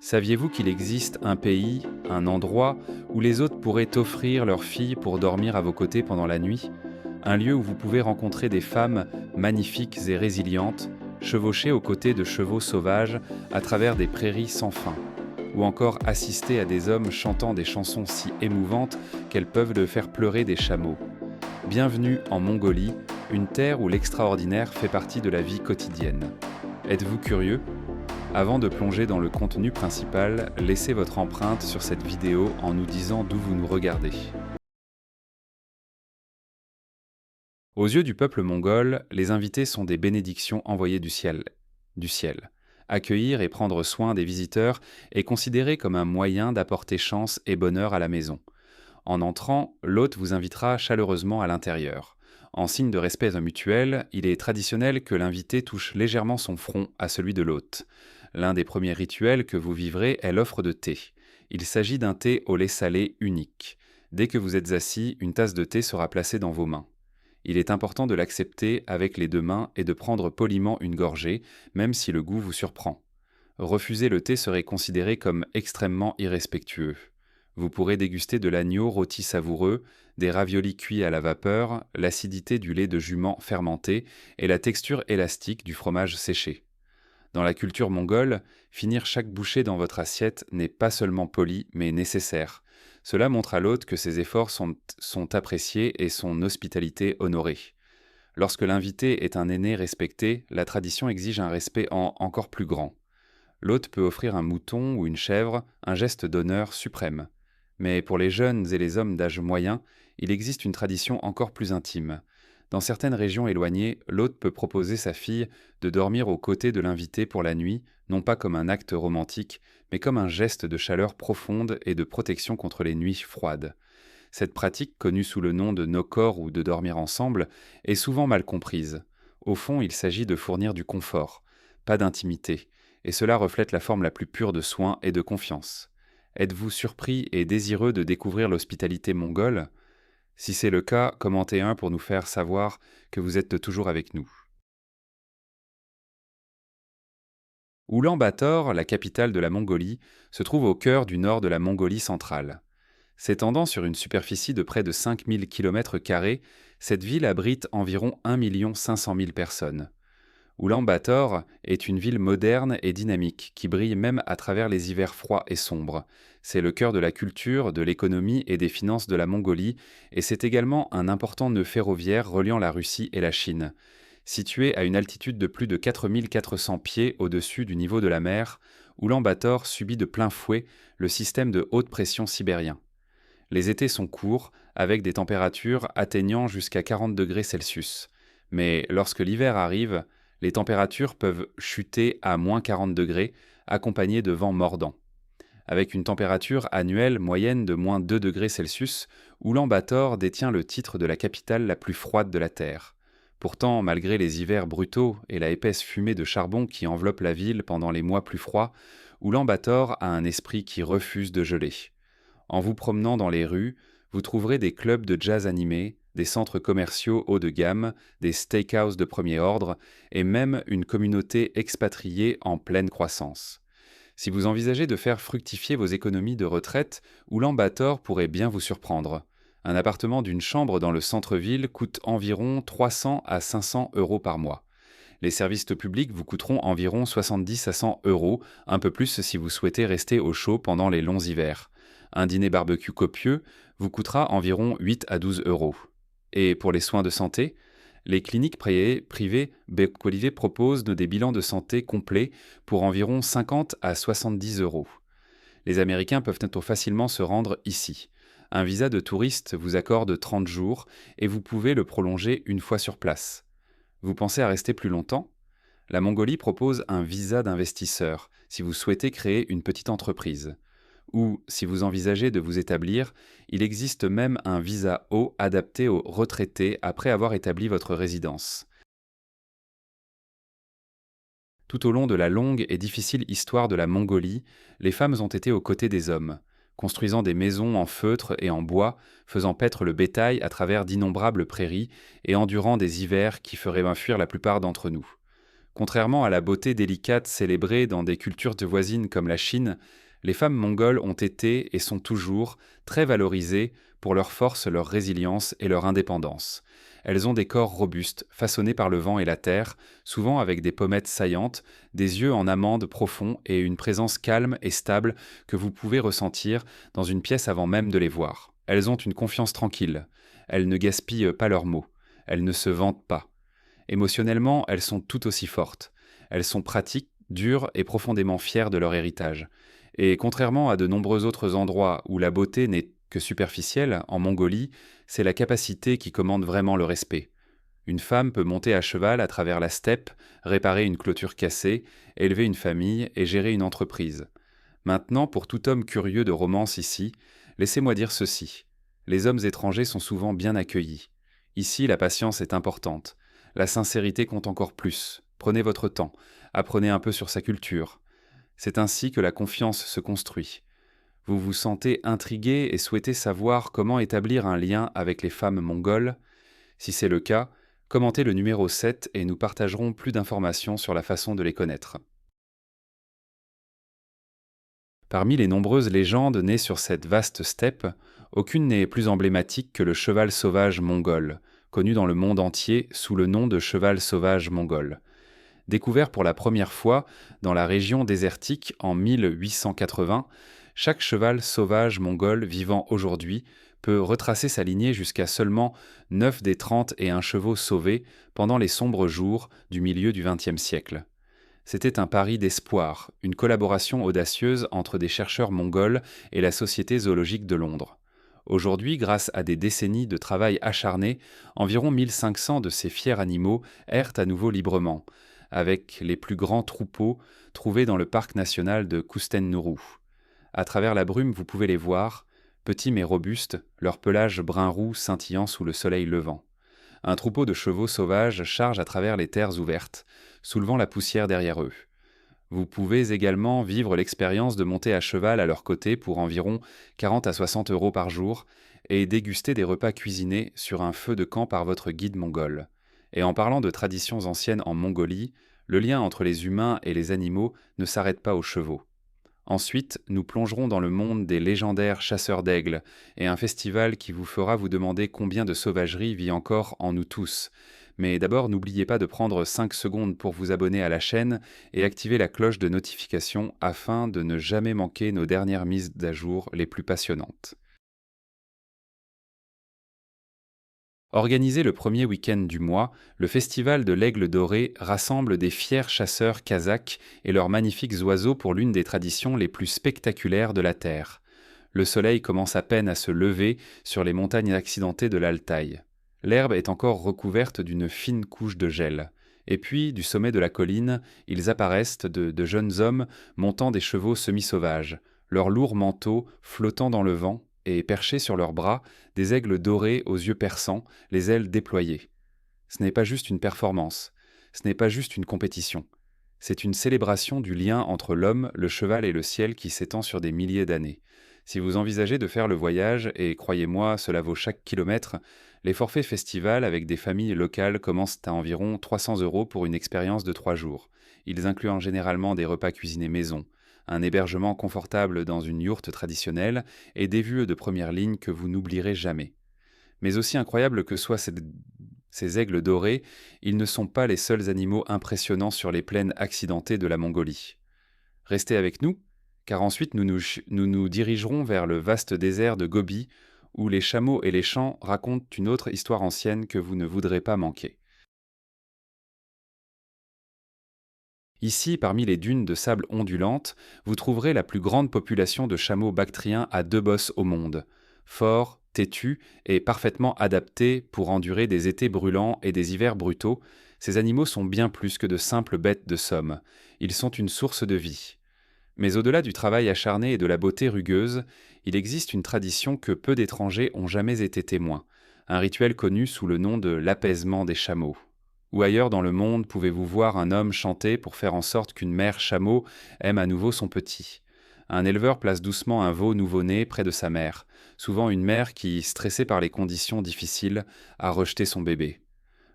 Saviez-vous qu'il existe un pays, un endroit, où les hôtes pourraient offrir leurs filles pour dormir à vos côtés pendant la nuit? Un lieu où vous pouvez rencontrer des femmes magnifiques et résilientes, chevaucher aux côtés de chevaux sauvages à travers des prairies sans fin, ou encore assister à des hommes chantant des chansons si émouvantes qu'elles peuvent le faire pleurer des chameaux. Bienvenue en Mongolie, une terre où l'extraordinaire fait partie de la vie quotidienne. Êtes-vous curieux? Avant de plonger dans le contenu principal, laissez votre empreinte sur cette vidéo en nous disant d'où vous nous regardez. Aux yeux du peuple mongol, les invités sont des bénédictions envoyées du ciel. Accueillir et prendre soin des visiteurs est considéré comme un moyen d'apporter chance et bonheur à la maison. En entrant, l'hôte vous invitera chaleureusement à l'intérieur. En signe de respect mutuel, il est traditionnel que l'invité touche légèrement son front à celui de l'hôte. L'un des premiers rituels que vous vivrez est l'offre de thé. Il s'agit d'un thé au lait salé unique. Dès que vous êtes assis, une tasse de thé sera placée dans vos mains. Il est important de l'accepter avec les deux mains et de prendre poliment une gorgée, même si le goût vous surprend. Refuser le thé serait considéré comme extrêmement irrespectueux. Vous pourrez déguster de l'agneau rôti savoureux, des raviolis cuits à la vapeur, l'acidité du lait de jument fermenté et la texture élastique du fromage séché. Dans la culture mongole, finir chaque bouchée dans votre assiette n'est pas seulement poli, mais nécessaire. Cela montre à l'hôte que ses efforts sont appréciés et son hospitalité honorée. Lorsque l'invité est un aîné respecté, la tradition exige un respect encore plus grand. L'hôte peut offrir un mouton ou une chèvre, un geste d'honneur suprême. Mais pour les jeunes et les hommes d'âge moyen, il existe une tradition encore plus intime. Dans certaines régions éloignées, l'hôte peut proposer sa fille de dormir aux côtés de l'invité pour la nuit, non pas comme un acte romantique, mais comme un geste de chaleur profonde et de protection contre les nuits froides. Cette pratique, connue sous le nom de nokor ou de dormir ensemble, est souvent mal comprise. Au fond, il s'agit de fournir du confort, pas d'intimité, et cela reflète la forme la plus pure de soin et de confiance. Êtes-vous surpris et désireux de découvrir l'hospitalité mongole? Si c'est le cas, commentez un pour nous faire savoir que vous êtes toujours avec nous. Oulan-Bator, la capitale de la Mongolie, se trouve au cœur du nord de la Mongolie centrale. S'étendant sur une superficie de près de 5000 km², cette ville abrite environ 1 500 000 personnes. Oulan-Bator est une ville moderne et dynamique qui brille même à travers les hivers froids et sombres. C'est le cœur de la culture, de l'économie et des finances de la Mongolie et c'est également un important nœud ferroviaire reliant la Russie et la Chine. Situé à une altitude de plus de 4 400 pieds au-dessus du niveau de la mer, Oulan-Bator subit de plein fouet le système de haute pression sibérien. Les étés sont courts, avec des températures atteignant jusqu'à 40 degrés Celsius. Mais lorsque l'hiver arrive, les températures peuvent chuter à moins 40 degrés, accompagnées de vents mordants. Avec une température annuelle moyenne de moins 2 degrés Celsius, Oulan-Bator détient le titre de la capitale la plus froide de la Terre. Pourtant, malgré les hivers brutaux et la épaisse fumée de charbon qui enveloppe la ville pendant les mois plus froids, Oulan-Bator a un esprit qui refuse de geler. En vous promenant dans les rues, vous trouverez des clubs de jazz animés, des centres commerciaux haut de gamme, des steakhouses de premier ordre et même une communauté expatriée en pleine croissance. Si vous envisagez de faire fructifier vos économies de retraite, Oulan-Bator pourrait bien vous surprendre. Un appartement d'une chambre dans le centre-ville coûte environ 300 à 500 euros par mois. Les services publics vous coûteront environ 70 à 100 euros, un peu plus si vous souhaitez rester au chaud pendant les longs hivers. Un dîner barbecue copieux vous coûtera environ 8 à 12 euros. Et pour les soins de santé, les cliniques privées Bec-Olivier proposent des bilans de santé complets pour environ 50 à 70 euros. Les Américains peuvent facilement se rendre ici. Un visa de touriste vous accorde 30 jours et vous pouvez le prolonger une fois sur place. Vous pensez à rester plus longtemps? La Mongolie propose un visa d'investisseur si vous souhaitez créer une petite entreprise. Ou, si vous envisagez de vous établir, il existe même un visa O adapté aux retraités après avoir établi votre résidence. Tout au long de la longue et difficile histoire de la Mongolie, les femmes ont été aux côtés des hommes, construisant des maisons en feutre et en bois, faisant paître le bétail à travers d'innombrables prairies et endurant des hivers qui feraient fuir la plupart d'entre nous. Contrairement à la beauté délicate célébrée dans des cultures de voisines comme la Chine, les femmes mongoles ont été et sont toujours très valorisées pour leur force, leur résilience et leur indépendance. Elles ont des corps robustes, façonnés par le vent et la terre, souvent avec des pommettes saillantes, des yeux en amande profonds et une présence calme et stable que vous pouvez ressentir dans une pièce avant même de les voir. Elles ont une confiance tranquille. Elles ne gaspillent pas leurs mots. Elles ne se vantent pas. Émotionnellement, elles sont tout aussi fortes. Elles sont pratiques, dures et profondément fières de leur héritage. Et contrairement à de nombreux autres endroits où la beauté n'est que superficielle, en Mongolie, c'est la capacité qui commande vraiment le respect. Une femme peut monter à cheval à travers la steppe, réparer une clôture cassée, élever une famille et gérer une entreprise. Maintenant, pour tout homme curieux de romance ici, laissez-moi dire ceci. Les hommes étrangers sont souvent bien accueillis. Ici, la patience est importante. La sincérité compte encore plus. Prenez votre temps. Apprenez un peu sur sa culture. C'est ainsi que la confiance se construit. Vous vous sentez intrigué et souhaitez savoir comment établir un lien avec les femmes mongoles. Si c'est le cas, commentez le numéro 7 et nous partagerons plus d'informations sur la façon de les connaître. Parmi les nombreuses légendes nées sur cette vaste steppe, aucune n'est plus emblématique que le cheval sauvage mongol, connu dans le monde entier sous le nom de cheval sauvage mongol. Découvert pour la première fois dans la région désertique en 1880, chaque cheval sauvage mongol vivant aujourd'hui peut retracer sa lignée jusqu'à seulement 9 des 31 chevaux sauvés pendant les sombres jours du milieu du XXe siècle. C'était un pari d'espoir, une collaboration audacieuse entre des chercheurs mongols et la Société zoologique de Londres. Aujourd'hui, grâce à des décennies de travail acharné, environ 1500 de ces fiers animaux errent à nouveau librement, avec les plus grands troupeaux trouvés dans le parc national de Koustennourou. À travers la brume, vous pouvez les voir, petits mais robustes, leur pelage brun-roux scintillant sous le soleil levant. Un troupeau de chevaux sauvages charge à travers les terres ouvertes, soulevant la poussière derrière eux. Vous pouvez également vivre l'expérience de monter à cheval à leur côté pour environ 40 à 60 euros par jour et déguster des repas cuisinés sur un feu de camp par votre guide mongol. Et en parlant de traditions anciennes en Mongolie, le lien entre les humains et les animaux ne s'arrête pas aux chevaux. Ensuite, nous plongerons dans le monde des légendaires chasseurs d'aigles et un festival qui vous fera vous demander combien de sauvagerie vit encore en nous tous. Mais d'abord, n'oubliez pas de prendre 5 secondes pour vous abonner à la chaîne et activer la cloche de notification afin de ne jamais manquer nos dernières mises à jour les plus passionnantes. Organisé le premier week-end du mois, le festival de l'Aigle doré rassemble des fiers chasseurs kazakhs et leurs magnifiques oiseaux pour l'une des traditions les plus spectaculaires de la Terre. Le soleil commence à peine à se lever sur les montagnes accidentées de l'Altaï. L'herbe est encore recouverte d'une fine couche de gel. Et puis, du sommet de la colline, ils apparaissent de jeunes hommes montant des chevaux semi-sauvages, leurs lourds manteaux flottant dans le vent et perchés sur leurs bras, des aigles dorés aux yeux perçants, les ailes déployées. Ce n'est pas juste une performance, ce n'est pas juste une compétition. C'est une célébration du lien entre l'homme, le cheval et le ciel qui s'étend sur des milliers d'années. Si vous envisagez de faire le voyage, et croyez-moi, cela vaut chaque kilomètre, les forfaits festivals avec des familles locales commencent à environ 300 euros pour une expérience de 3 jours. Ils incluent généralement des repas cuisinés maison, un hébergement confortable dans une yourte traditionnelle et des vues de première ligne que vous n'oublierez jamais. Mais aussi incroyable que soient ces aigles dorés, ils ne sont pas les seuls animaux impressionnants sur les plaines accidentées de la Mongolie. Restez avec nous, car ensuite nous nous dirigerons vers le vaste désert de Gobi, où les chameaux et les champs racontent une autre histoire ancienne que vous ne voudrez pas manquer. Ici, parmi les dunes de sable ondulantes, vous trouverez la plus grande population de chameaux bactriens à 2 bosses au monde. Forts, têtus et parfaitement adaptés pour endurer des étés brûlants et des hivers brutaux, ces animaux sont bien plus que de simples bêtes de somme. Ils sont une source de vie. Mais au-delà du travail acharné et de la beauté rugueuse, il existe une tradition que peu d'étrangers ont jamais été témoins, un rituel connu sous le nom de l'apaisement des chameaux. Où ailleurs dans le monde pouvez-vous voir un homme chanter pour faire en sorte qu'une mère chameau aime à nouveau son petit? Un éleveur place doucement un veau nouveau-né près de sa mère, souvent une mère qui, stressée par les conditions difficiles, a rejeté son bébé.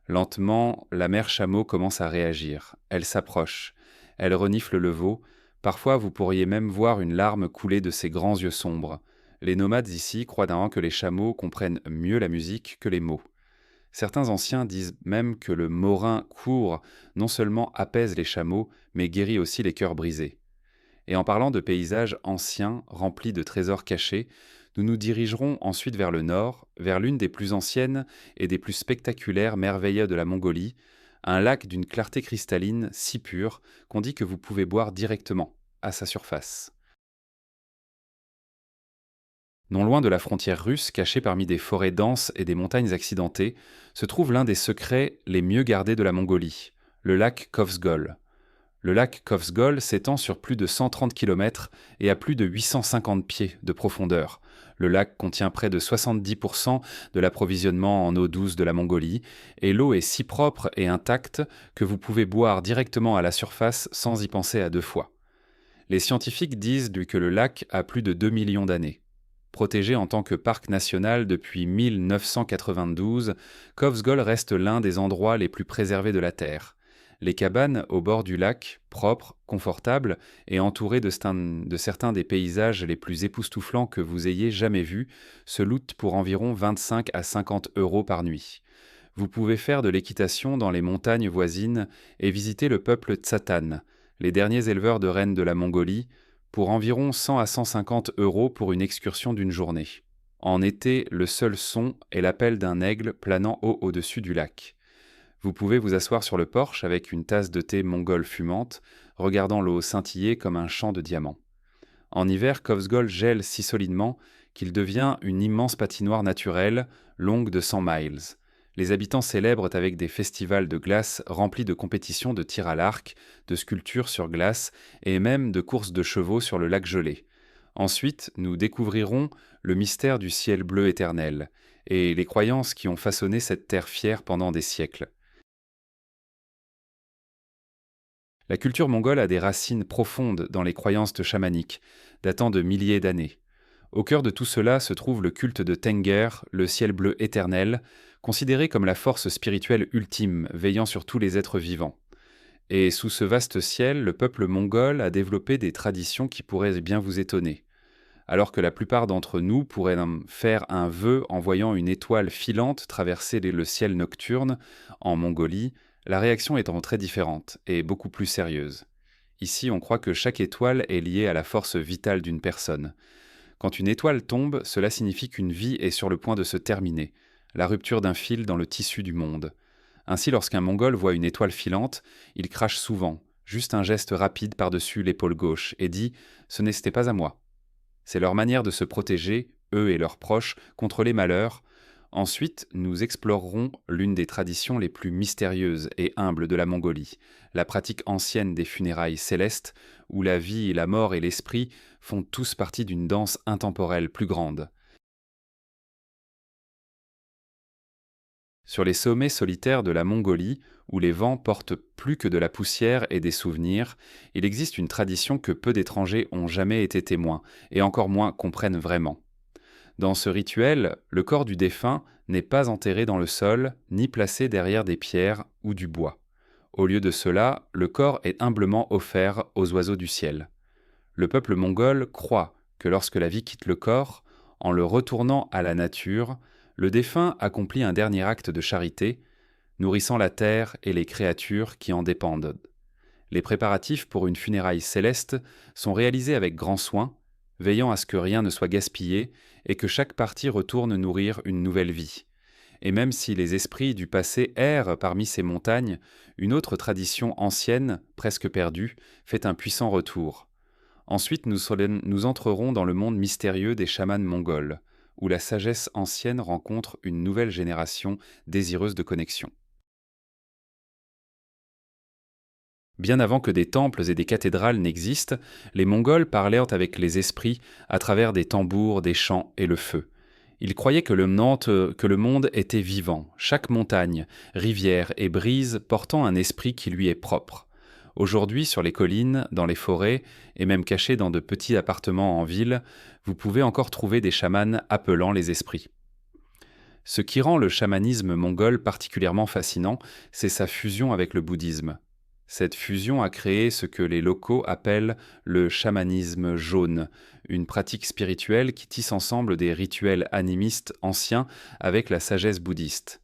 Lentement, la mère chameau commence à réagir. Elle s'approche. Elle renifle le veau. Parfois, vous pourriez même voir une larme couler de ses grands yeux sombres. Les nomades ici croient d'un que les chameaux comprennent mieux la musique que les mots. Certains anciens disent même que le morin court non seulement apaise les chameaux, mais guérit aussi les cœurs brisés. Et en parlant de paysages anciens remplis de trésors cachés, nous nous dirigerons ensuite vers le nord, vers l'une des plus anciennes et des plus spectaculaires merveilles de la Mongolie, un lac d'une clarté cristalline si pure qu'on dit que vous pouvez boire directement à sa surface. Non loin de la frontière russe, caché parmi des forêts denses et des montagnes accidentées, se trouve l'un des secrets les mieux gardés de la Mongolie, le lac Kovsgol. Le lac Kovsgol s'étend sur plus de 130 km et à plus de 850 pieds de profondeur. Le lac contient près de 70% de l'approvisionnement en eau douce de la Mongolie et l'eau est si propre et intacte que vous pouvez boire directement à la surface sans y penser à deux fois. Les scientifiques disent que le lac a plus de 2 millions d'années. Protégé en tant que parc national depuis 1992, Kovsgol reste l'un des endroits les plus préservés de la Terre. Les cabanes au bord du lac, propres, confortables et entourées de certains des paysages les plus époustouflants que vous ayez jamais vus, se louent pour environ 25 à 50 euros par nuit. Vous pouvez faire de l'équitation dans les montagnes voisines et visiter le peuple Tsatan, les derniers éleveurs de rennes de la Mongolie, pour environ 100 à 150 euros pour une excursion d'une journée. En été, le seul son est l'appel d'un aigle planant haut au-dessus du lac. Vous pouvez vous asseoir sur le porche avec une tasse de thé mongole fumante, regardant l'eau scintiller comme un champ de diamants. En hiver, Kovsgol gèle si solidement qu'il devient une immense patinoire naturelle, longue de 100 miles. Les habitants célèbrent avec des festivals de glace remplis de compétitions de tir à l'arc, de sculptures sur glace et même de courses de chevaux sur le lac gelé. Ensuite, nous découvrirons le mystère du ciel bleu éternel et les croyances qui ont façonné cette terre fière pendant des siècles. La culture mongole a des racines profondes dans les croyances chamaniques, datant de milliers d'années. Au cœur de tout cela se trouve le culte de Tenger, le ciel bleu éternel, considéré comme la force spirituelle ultime veillant sur tous les êtres vivants. Et sous ce vaste ciel, le peuple mongol a développé des traditions qui pourraient bien vous étonner. Alors que la plupart d'entre nous pourraient faire un vœu en voyant une étoile filante traverser le ciel nocturne, en Mongolie, la réaction étant très différente et beaucoup plus sérieuse. Ici, on croit que chaque étoile est liée à la force vitale d'une personne. Quand une étoile tombe, cela signifie qu'une vie est sur le point de se terminer, la rupture d'un fil dans le tissu du monde. Ainsi, lorsqu'un Mongol voit une étoile filante, il crache souvent, juste un geste rapide par-dessus l'épaule gauche, et dit « Ce n'était pas à moi ». C'est leur manière de se protéger, eux et leurs proches, contre les malheurs. Ensuite, nous explorerons l'une des traditions les plus mystérieuses et humbles de la Mongolie, la pratique ancienne des funérailles célestes, où la vie, la mort et l'esprit font tous partie d'une danse intemporelle plus grande. Sur les sommets solitaires de la Mongolie, où les vents portent plus que de la poussière et des souvenirs, il existe une tradition que peu d'étrangers ont jamais été témoins, et encore moins comprennent vraiment. Dans ce rituel, le corps du défunt n'est pas enterré dans le sol, ni placé derrière des pierres ou du bois. Au lieu de cela, le corps est humblement offert aux oiseaux du ciel. Le peuple mongol croit que lorsque la vie quitte le corps, en le retournant à la nature, le défunt accomplit un dernier acte de charité, nourrissant la terre et les créatures qui en dépendent. Les préparatifs pour une funéraille céleste sont réalisés avec grand soin, veillant à ce que rien ne soit gaspillé et que chaque partie retourne nourrir une nouvelle vie. Et même si les esprits du passé errent parmi ces montagnes, une autre tradition ancienne, presque perdue, fait un puissant retour. Ensuite, nous entrerons dans le monde mystérieux des chamans mongols, où la sagesse ancienne rencontre une nouvelle génération désireuse de connexion. Bien avant que des temples et des cathédrales n'existent, les Mongols parlaient avec les esprits à travers des tambours, des chants et le feu. Ils croyaient que le monde était vivant, chaque montagne, rivière et brise portant un esprit qui lui est propre. Aujourd'hui, sur les collines, dans les forêts, et même cachés dans de petits appartements en ville, vous pouvez encore trouver des chamans appelant les esprits. Ce qui rend le chamanisme mongol particulièrement fascinant, c'est sa fusion avec le bouddhisme. Cette fusion a créé ce que les locaux appellent le chamanisme jaune, une pratique spirituelle qui tisse ensemble des rituels animistes anciens avec la sagesse bouddhiste.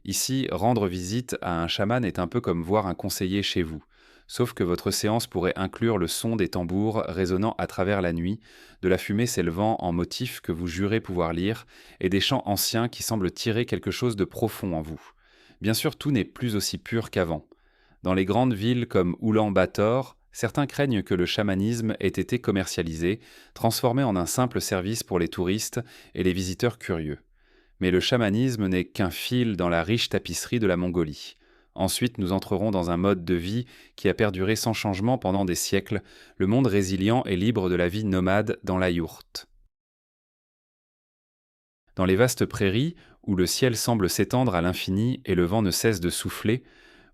Ici, rendre visite à un chaman est un peu comme voir un conseiller chez vous, sauf que votre séance pourrait inclure le son des tambours résonnant à travers la nuit, de la fumée s'élevant en motifs que vous jurez pouvoir lire, et des chants anciens qui semblent tirer quelque chose de profond en vous. Bien sûr, tout n'est plus aussi pur qu'avant. Dans les grandes villes comme Oulan-Bator, certains craignent que le chamanisme ait été commercialisé, transformé en un simple service pour les touristes et les visiteurs curieux. Mais le chamanisme n'est qu'un fil dans la riche tapisserie de la Mongolie. Ensuite, nous entrerons dans un mode de vie qui a perduré sans changement pendant des siècles, le monde résilient et libre de la vie nomade dans la yourte. Dans les vastes prairies, où le ciel semble s'étendre à l'infini et le vent ne cesse de souffler,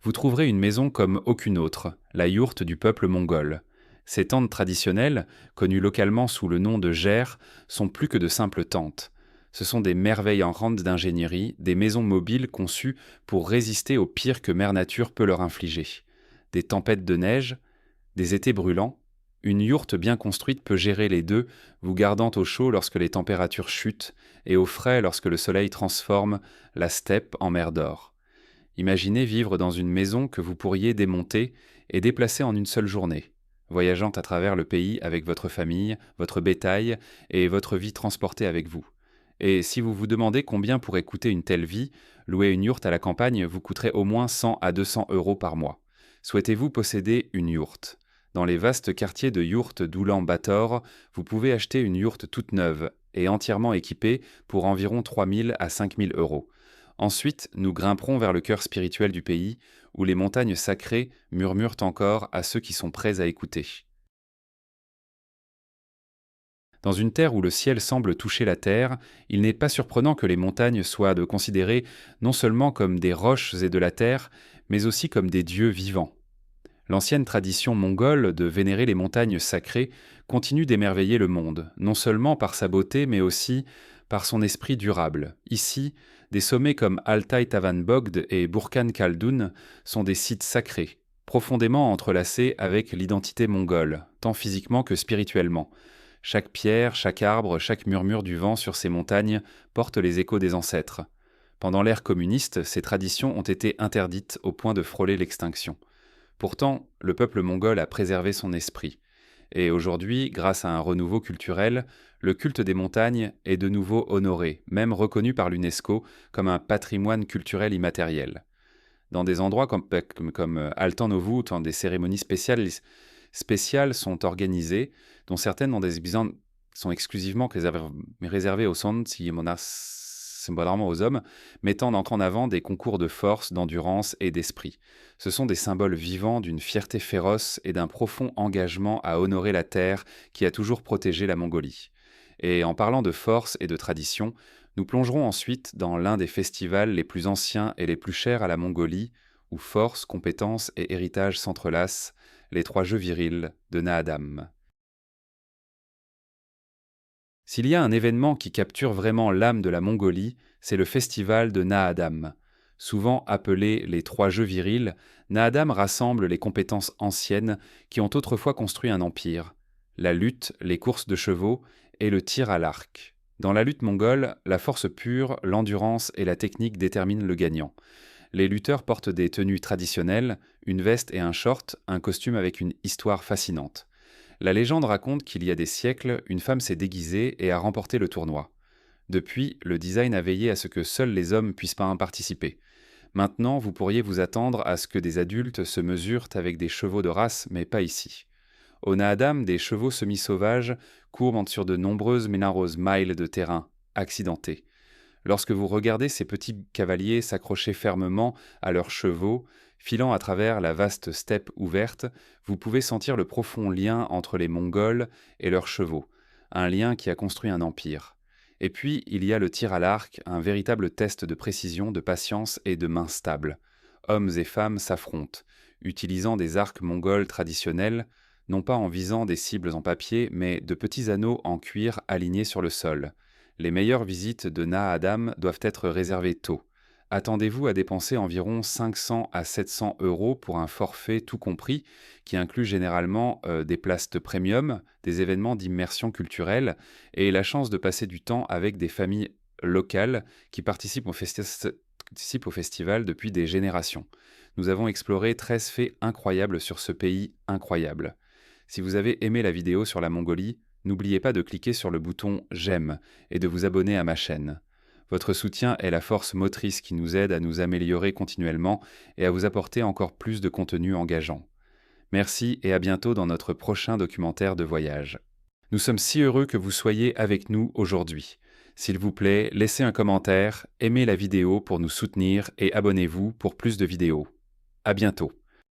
vous trouverez une maison comme aucune autre, la yourte du peuple mongol. Ces tentes traditionnelles, connues localement sous le nom de gers, sont plus que de simples tentes. Ce sont des merveilles en rente d'ingénierie, des maisons mobiles conçues pour résister au pire que Mère Nature peut leur infliger. Des tempêtes de neige, des étés brûlants, une yourte bien construite peut gérer les deux, vous gardant au chaud lorsque les températures chutent et au frais lorsque le soleil transforme la steppe en mer d'or. Imaginez vivre dans une maison que vous pourriez démonter et déplacer en une seule journée, voyageant à travers le pays avec votre famille, votre bétail et votre vie transportée avec vous. Et si vous vous demandez combien pourrait coûter une telle vie, louer une yourte à la campagne vous coûterait au moins 100 à 200 euros par mois. Souhaitez-vous posséder une yourte? Dans les vastes quartiers de yourtes d'Oulan-Bator, vous pouvez acheter une yourte toute neuve et entièrement équipée pour environ 3 000 à 5 000 euros. Ensuite, nous grimperons vers le cœur spirituel du pays, où les montagnes sacrées murmurent encore à ceux qui sont prêts à écouter. Dans une terre où le ciel semble toucher la terre, il n'est pas surprenant que les montagnes soient considérées non seulement comme des roches et de la terre, mais aussi comme des dieux vivants. L'ancienne tradition mongole de vénérer les montagnes sacrées continue d'émerveiller le monde, non seulement par sa beauté, mais aussi par son esprit durable. Ici, des sommets comme Altai Tavanbogd et Burkhan Khaldun sont des sites sacrés, profondément entrelacés avec l'identité mongole, tant physiquement que spirituellement. Chaque pierre, chaque arbre, chaque murmure du vent sur ces montagnes porte les échos des ancêtres. Pendant l'ère communiste, ces traditions ont été interdites au point de frôler l'extinction. Pourtant, le peuple mongol a préservé son esprit. Et aujourd'hui, grâce à un renouveau culturel, le culte des montagnes est de nouveau honoré, même reconnu par l'UNESCO comme un patrimoine culturel immatériel. Dans des endroits comme Altan Novut, quand des cérémonies spéciales sont organisées, dont certaines dans des épisodes sont exclusivement réservées aux Sonsi symboliquement aux hommes, mettant en avant des concours de force, d'endurance et d'esprit. Ce sont des symboles vivants d'une fierté féroce et d'un profond engagement à honorer la terre qui a toujours protégé la Mongolie. Et en parlant de force et de tradition, nous plongerons ensuite dans l'un des festivals les plus anciens et les plus chers à la Mongolie, où force, compétence et héritage s'entrelacent, les 3 jeux virils de Naadam. S'il y a un événement qui capture vraiment l'âme de la Mongolie, c'est le festival de Naadam. Souvent appelé les 3 jeux virils, Naadam rassemble les compétences anciennes qui ont autrefois construit un empire: la lutte, les courses de chevaux et le tir à l'arc. Dans la lutte mongole, la force pure, l'endurance et la technique déterminent le gagnant. Les lutteurs portent des tenues traditionnelles, une veste et un short, un costume avec une histoire fascinante. La légende raconte qu'il y a des siècles, une femme s'est déguisée et a remporté le tournoi. Depuis, le design a veillé à ce que seuls les hommes puissent pas en participer. Maintenant, vous pourriez vous attendre à ce que des adultes se mesurent avec des chevaux de race, mais pas ici. Au Naadam, des chevaux semi-sauvages courbent sur de nombreuses ménaroses miles de terrain, accidentés. Lorsque vous regardez ces petits cavaliers s'accrocher fermement à leurs chevaux, filant à travers la vaste steppe ouverte, vous pouvez sentir le profond lien entre les Mongols et leurs chevaux, un lien qui a construit un empire. Et puis, il y a le tir à l'arc, un véritable test de précision, de patience et de main stable. Hommes et femmes s'affrontent, utilisant des arcs mongols traditionnels, non pas en visant des cibles en papier, mais de petits anneaux en cuir alignés sur le sol. Les meilleures visites de Naadam doivent être réservées tôt. Attendez-vous à dépenser environ 500 à 700 euros pour un forfait tout compris, qui inclut généralement des places de premium, des événements d'immersion culturelle et la chance de passer du temps avec des familles locales qui participent au festival depuis des générations. Nous avons exploré 13 faits incroyables sur ce pays incroyable. Si vous avez aimé la vidéo sur la Mongolie, n'oubliez pas de cliquer sur le bouton J'aime et de vous abonner à ma chaîne. Votre soutien est la force motrice qui nous aide à nous améliorer continuellement et à vous apporter encore plus de contenu engageant. Merci et à bientôt dans notre prochain documentaire de voyage. Nous sommes si heureux que vous soyez avec nous aujourd'hui. S'il vous plaît, laissez un commentaire, aimez la vidéo pour nous soutenir et abonnez-vous pour plus de vidéos. À bientôt.